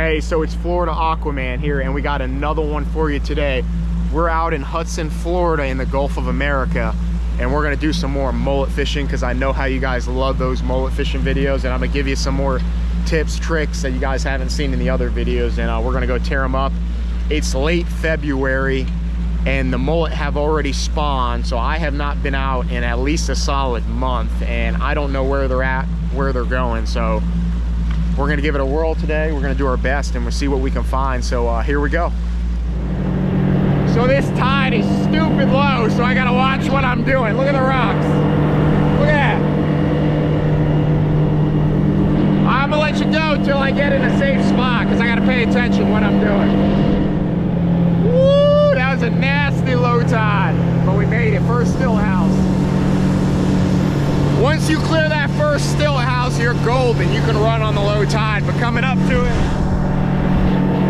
Hey, so it's Florida Aquaman here, and we got another one for you today. We're out in Hudson, Florida in the Gulf of America, and we're gonna do some more mullet fishing because I know how you guys love those mullet fishing videos, and I'm gonna give you some more tips, tricks that you guys haven't seen in the other videos, and we're gonna go tear them up. It's late February, and the mullet have already spawned, so I have not been out in at least a solid month, and I don't know where they're at, where they're going, so we're gonna give it a whirl today. We're gonna do our best and we'll see what we can find. So here we go. So this tide is stupid low, so I gotta watch what I'm doing. Look at the rocks. Look at that. I'm gonna let you go till I get in a safe spot because I gotta pay attention what I'm doing. Woo, that was a nasty low tide, but we made it. First still house. Once you clear that first still house, you're golden. You can run on the low tide, but coming up to it,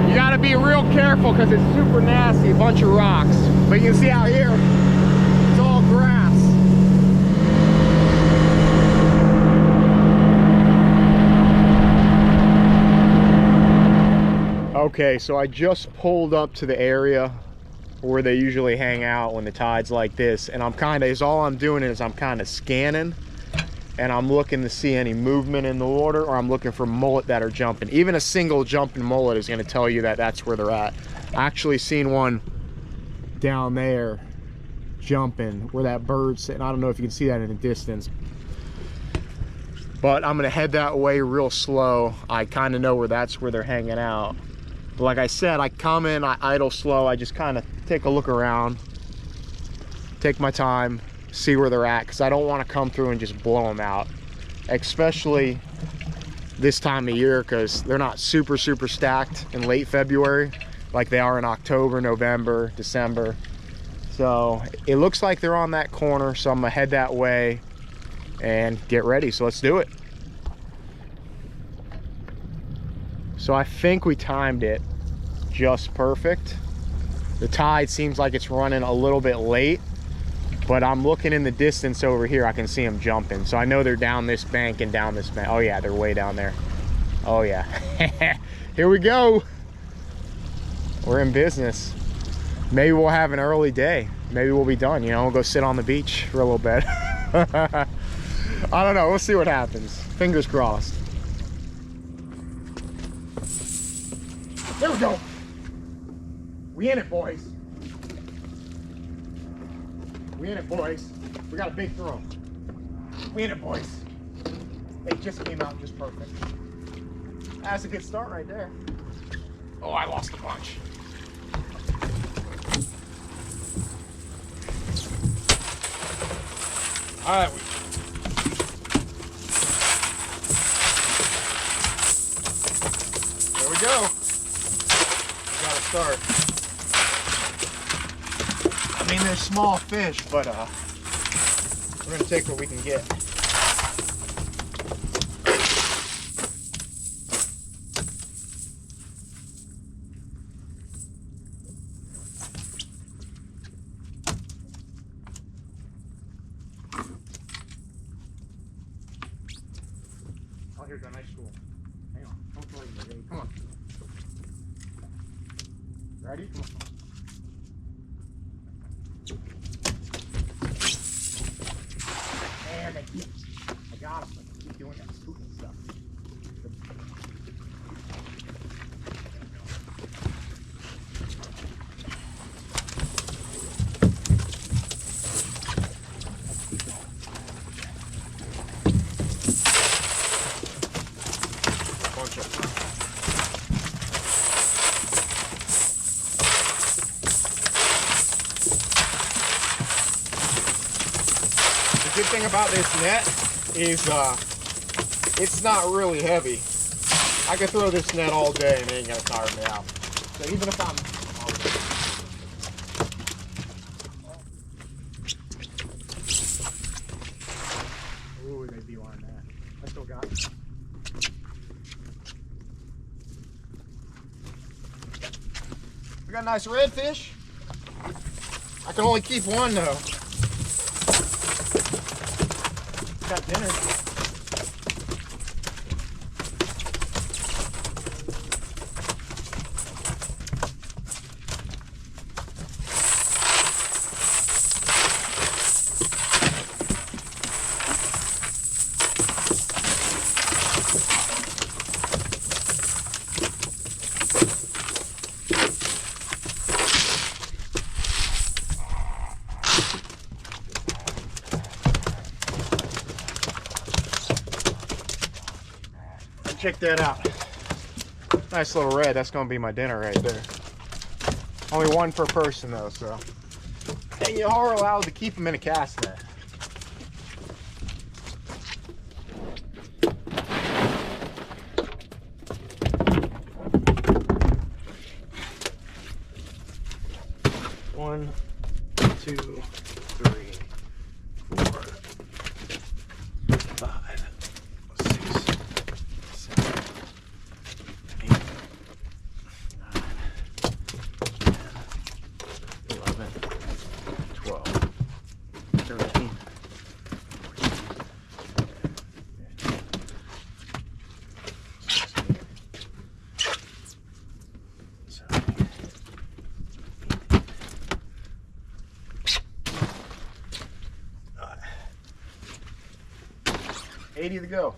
you gotta be real careful because it's super nasty, a bunch of rocks. But you can see out here, it's all grass. Okay, so I just pulled up to the area where they usually hang out when the tide's like this, and all I'm doing is I'm kind of scanning, and I'm looking to see any movement in the water, or I'm looking for mullet that are jumping. Even a single jumping mullet is going to tell you that that's where they're at. I actually seen one down there jumping where that bird's sitting. I don't know if you can see that in the distance, but I'm going to head that way real slow. I kind of know where they're hanging out. But like I said, I come in, I idle slow, I just kind of take a look around, take my time, see where they're at, because I don't want to come through and just blow them out, especially this time of year, because they're not super stacked in late February like they are in October, November, December. So it looks like they're on that corner, so I'm gonna head that way and get ready. So let's do it. So I think we timed it just perfect. The tide seems like it's running a little bit late, but I'm looking in the distance over here, I can see them jumping. So I know they're down this bank and down this bank. Oh yeah, they're way down there. Oh yeah. Here we go. We're in business. Maybe we'll have an early day. Maybe we'll be done, you know, we'll go sit on the beach for a little bit. I don't know, we'll see what happens. Fingers crossed. There we go. We in it, boys. We in it, boys. We got a big throw. We in it, boys. They just came out just perfect. That's a good start right there. Oh, I lost a bunch. All right. There we go. We got to start. I mean, they're small fish, but we're gonna take what we can get. Oh, here's a nice school. Hang on, don't throw it, baby. Come on. Ready? Come on. I got him. Keep doing that spooking stuff. Bunch of them. The good thing about this net is it's not really heavy. I could throw this net all day and it ain't gonna tire me out. So even if I'm ooh, they beeline that. I still got it. We got a nice redfish. I can only keep one though. Got dinner. Check that out. Nice little red. That's gonna be my dinner right there. Only one per person though, so. And you are allowed to keep them in a cast net. One, two, three, 4, 5, 6, 7, 8, 9, 10, 11, 12, 13, 80 to go.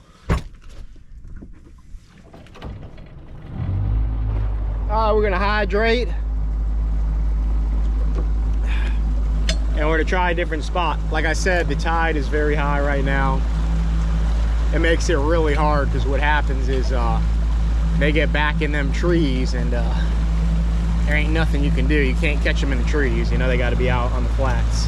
We're gonna hydrate. And we're gonna try a different spot. Like I said, the tide is very high right now. It makes it really hard because what happens is they get back in them trees and there ain't nothing you can do. You can't catch them in the trees. You know, they gotta be out on the flats.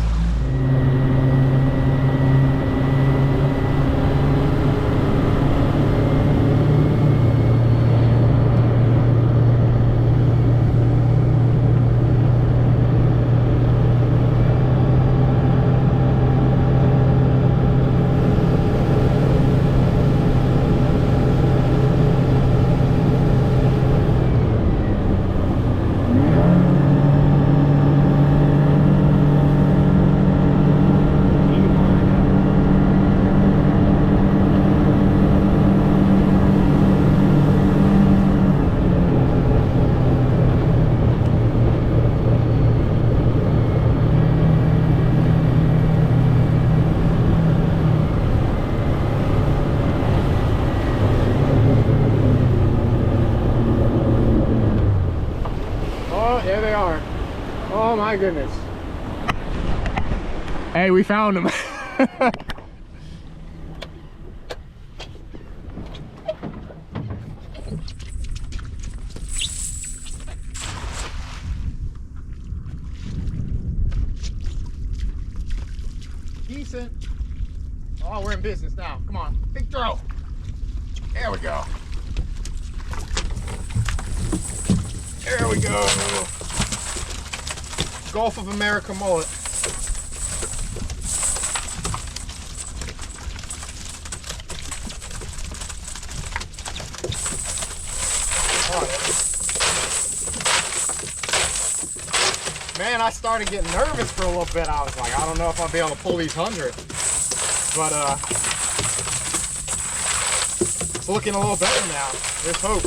There they are. Oh my goodness. Hey, we found them. Decent. Oh, we're in business now. Come on, big throw. There we go. There we go. Gulf of America mullet. Man, I started getting nervous for a little bit. I was like, I don't know if I'll be able to pull these 100. But it's looking a little better now. There's hope.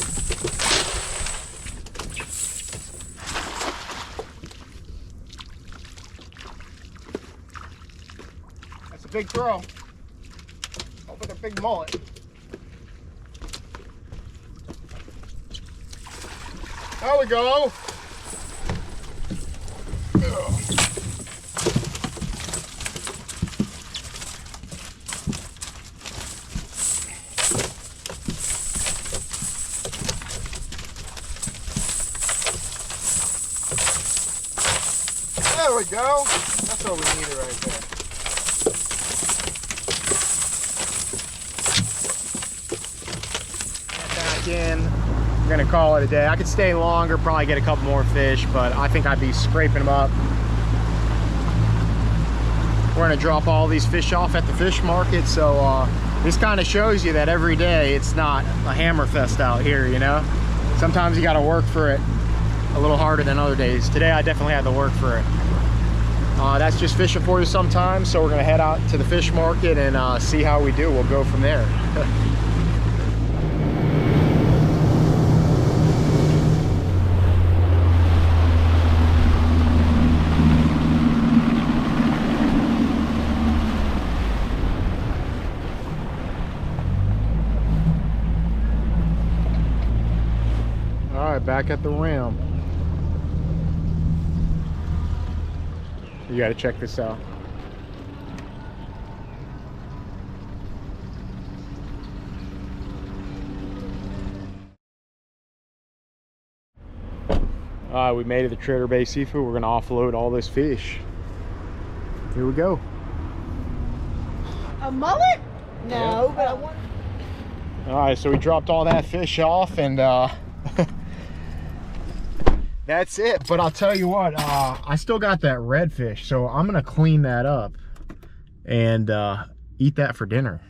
That's a big throw. Up with a big mullet. There we go. There we go. That's what we needed right there. Get back in. I'm gonna call it a day. I could stay longer, probably get a couple more fish, but I think I'd be scraping them up. We're gonna drop all these fish off at the fish market, so this kind of shows you that every day it's not a hammer fest out here, you know? Sometimes you gotta work for it a little harder than other days. Today I definitely had to work for it. That's just fishing for you sometimes, so we're gonna head out to the fish market and see how we do. We'll go from there. All right, back at the rim. You got to check this out. We made it to Trader Bay Seafood. We're gonna offload all this fish. Here we go. A mullet? No, yeah. But I want. All right, so we dropped all that fish off, and that's it. But I'll tell you what, I still got that redfish, so I'm gonna clean that up and eat that for dinner.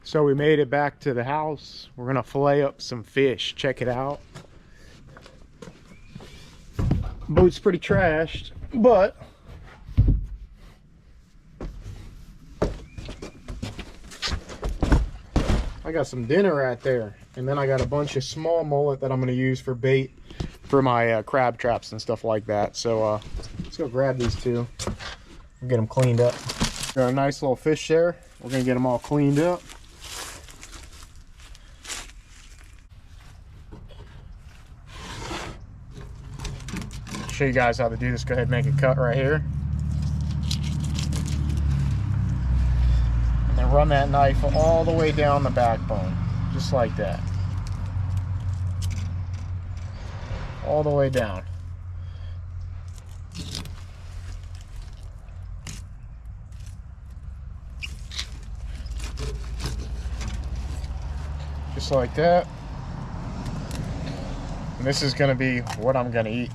So we made it back to the house. We're gonna fillet up some fish. Check it out. Boat's pretty trashed, but I got some dinner right there. And then I got a bunch of small mullet that I'm gonna use for bait for my crab traps and stuff like that. So let's go grab these two and get them cleaned up. Got a nice little fish there. We're gonna get them all cleaned up. Show you guys how to do this. Go ahead and make a cut right here. And then run that knife all the way down the backbone, just like that. All the way down. Just like that. And this is gonna be what I'm gonna eat.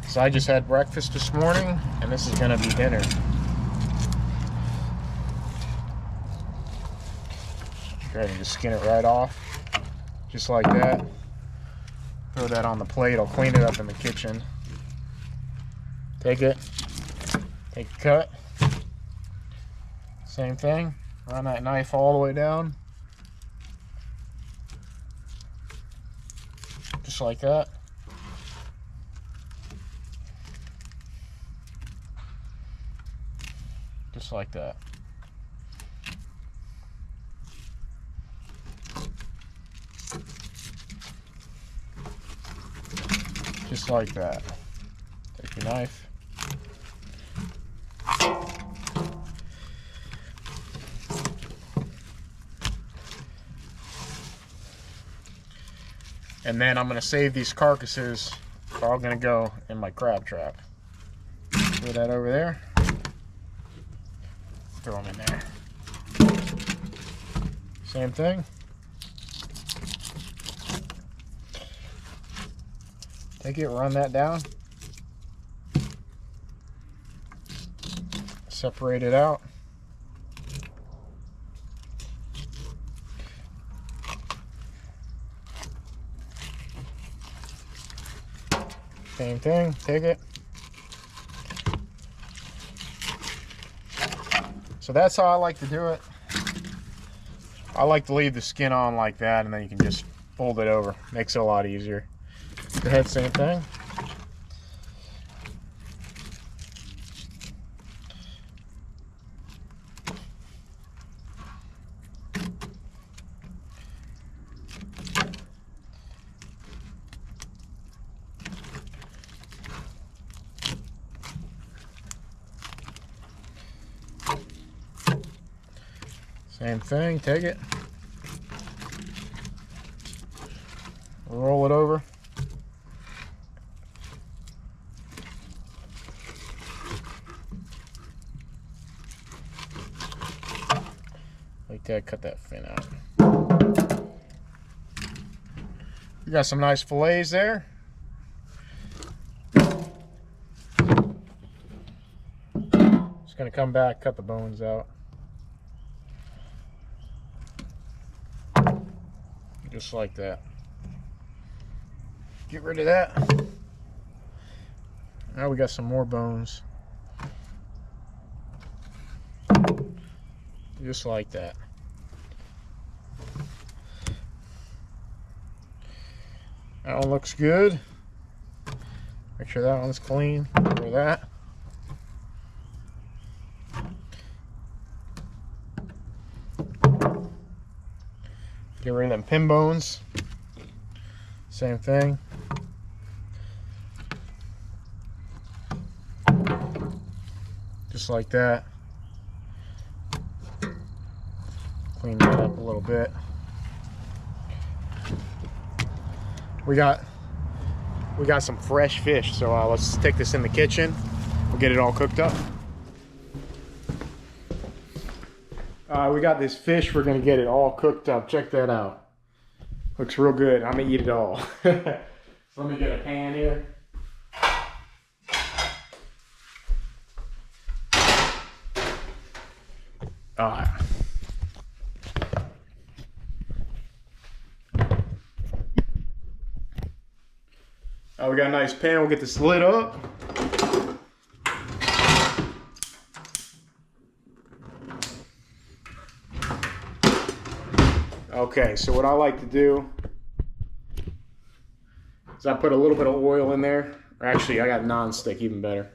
So I just had breakfast this morning, and this is gonna be dinner. Go ahead and just skin it right off, just like that. Throw that on the plate. I'll clean it up in the kitchen. Take it, take a cut. Same thing. Run that knife all the way down, just like that. Just like that. Just like that. Take your knife. And then I'm going to save these carcasses. They're all going to go in my crab trap. Throw that over there. Throw them in there. Same thing. Take it, run that down. Separate it out. Same thing, take it. So that's how I like to do it. I like to leave the skin on like that, and then you can just fold it over. Makes it a lot easier. The head, same thing. Same thing, take it, roll it over. Like that, cut that fin out. We got some nice fillets there. Just gonna come back, cut the bones out. Just like that. Get rid of that. Now we got some more bones. Just like that. That one looks good. Make sure that one's clean. Get rid of that. Get rid of them pin bones. Same thing. Just like that. Clean that up a little bit. We got some fresh fish, so let's take this in the kitchen. We'll get it all cooked up. We got this fish. We're gonna get it all cooked up. Check that out. Looks real good. I'm gonna eat it all. So let me get a pan here. All right. We got a nice pan. We'll get this lit up. Okay, so what I like to do is I put a little bit of oil in there. Or actually, I got non-stick, even better.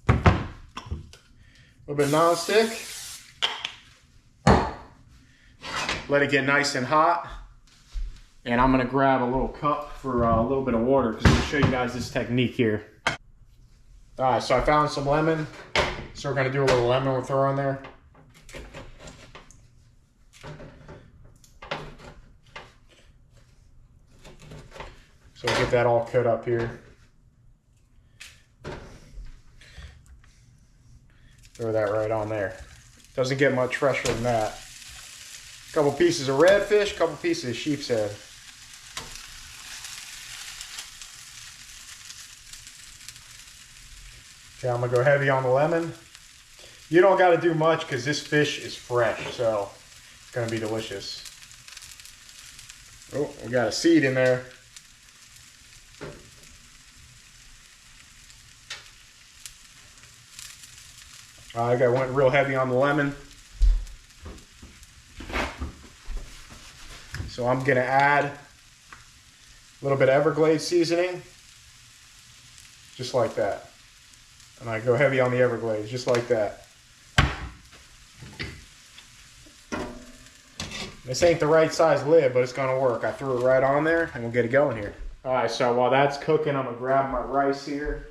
A little bit of non-stick. Let it get nice and hot. And I'm gonna grab a little cup for a little bit of water because I'm gonna show you guys this technique here. All right, so I found some lemon. So we're gonna do a little lemon we'll throw in there. So we'll get that all cut up here. Throw that right on there. Doesn't get much fresher than that. A couple pieces of redfish, a couple pieces of sheep's head. Okay, I'm gonna go heavy on the lemon. You don't gotta do much because this fish is fresh, so it's gonna be delicious. Oh, we got a seed in there. I went real heavy on the lemon. So I'm gonna add a little bit of Everglades seasoning, just like that. And I go heavy on the Everglades, just like that. This ain't the right size lid, but it's gonna work. I threw it right on there and we'll get it going here. All right, so while that's cooking, I'm gonna grab my rice here.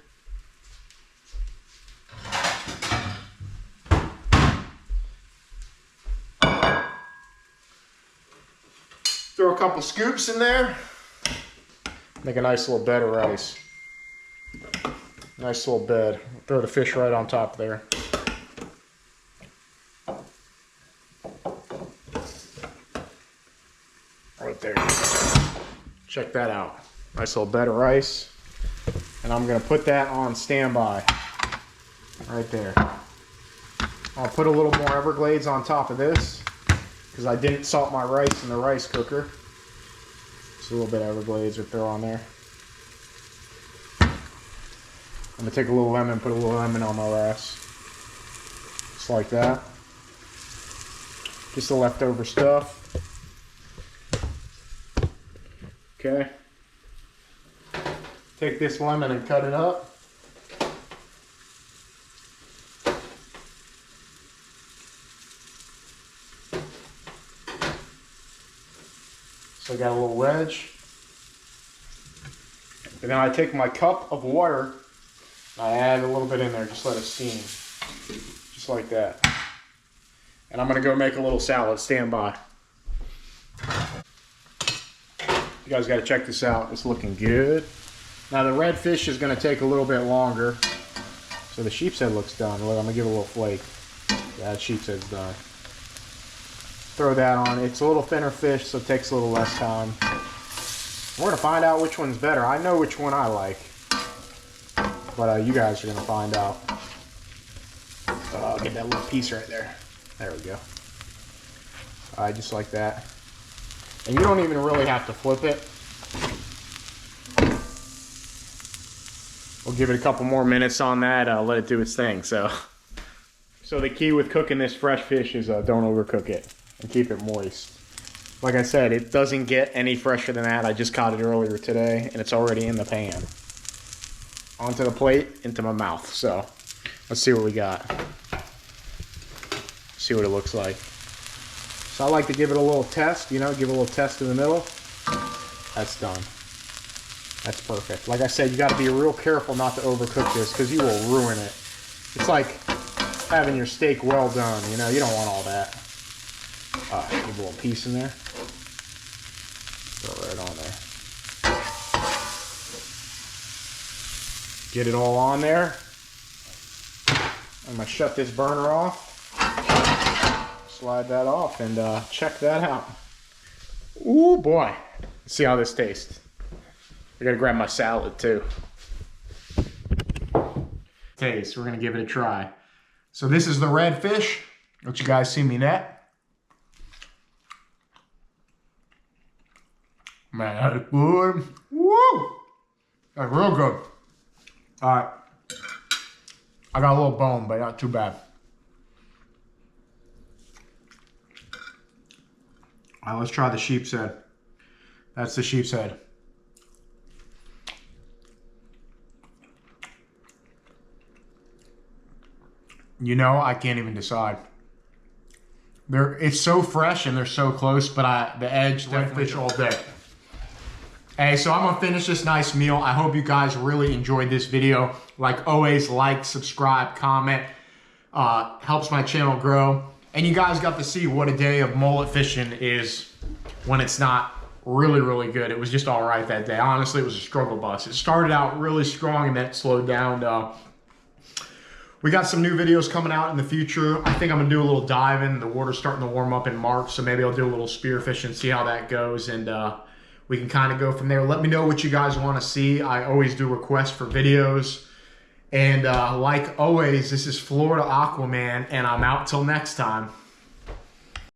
Throw a couple scoops in there. Make a nice little bed of rice. Nice little bed. Throw the fish right on top there. Right there. Check that out. Nice little bed of rice. And I'm gonna put that on standby. Right there. I'll put a little more Everglades on top of this because I didn't salt my rice in the rice cooker. Just a little bit of Everglades or throw on there. I'm gonna take a little lemon, put a little lemon on my rice. Just like that. Just the leftover stuff. Okay. Take this lemon and cut it up. So I got a little wedge. And then I take my cup of water, I add a little bit in there, just let it steam. Just like that. And I'm gonna go make a little salad, stand by. You guys gotta check this out, it's looking good. Now the redfish is gonna take a little bit longer. So the sheep's head looks done. Look, I'm gonna give it a little flake. Yeah, that sheep's head's done. Throw that on. It's a little thinner fish, so it takes a little less time. We're gonna find out which one's better. I know which one I like, but you guys are gonna find out. I'll get that little piece right there. There we go. Just like that. And you don't even really have to flip it. We'll give it a couple more minutes on that. Let it do its thing. So the key with cooking this fresh fish is don't overcook it and keep it moist. Like I said, it doesn't get any fresher than that. I just caught it earlier today and it's already in the pan. Onto the plate, into my mouth. So let's see what we got. See what it looks like. So I like to give it a little test, you know, give it a little test in the middle. That's done. That's perfect. Like I said, you got to be real careful not to overcook this because you will ruin it. It's like having your steak well done, you know, you don't want all that. Give a little piece in there. Throw it right on there. Get it all on there. I'm gonna shut this burner off. Slide that off and check that out. Ooh boy. Let's see how this tastes. I gotta grab my salad too. Taste, we're gonna give it a try. So this is the redfish, which you guys see me net. Man, that is good. Woo! That's real good. All right. I got a little bone, but not too bad. All right, let's try the sheep's head. That's the sheep's head. You know, I can't even decide. It's so fresh and they're so close, but the edge, redfish all day. Hey, so I'm gonna finish this nice meal. I hope you guys really enjoyed this video. Like always, like, subscribe, comment. Helps my channel grow. And you guys got to see what a day of mullet fishing is when it's not really, really good. It was just all right that day. Honestly, it was a struggle bus. It started out really strong and then it slowed down. We got some new videos coming out in the future. I think I'm gonna do a little diving. The water's starting to warm up in March, so maybe I'll do a little spear fishing, see how that goes, and we can kind of go from there. Let me know what you guys want to see. I always do requests for videos. And like always, this is Florida Aquaman, and I'm out till next time.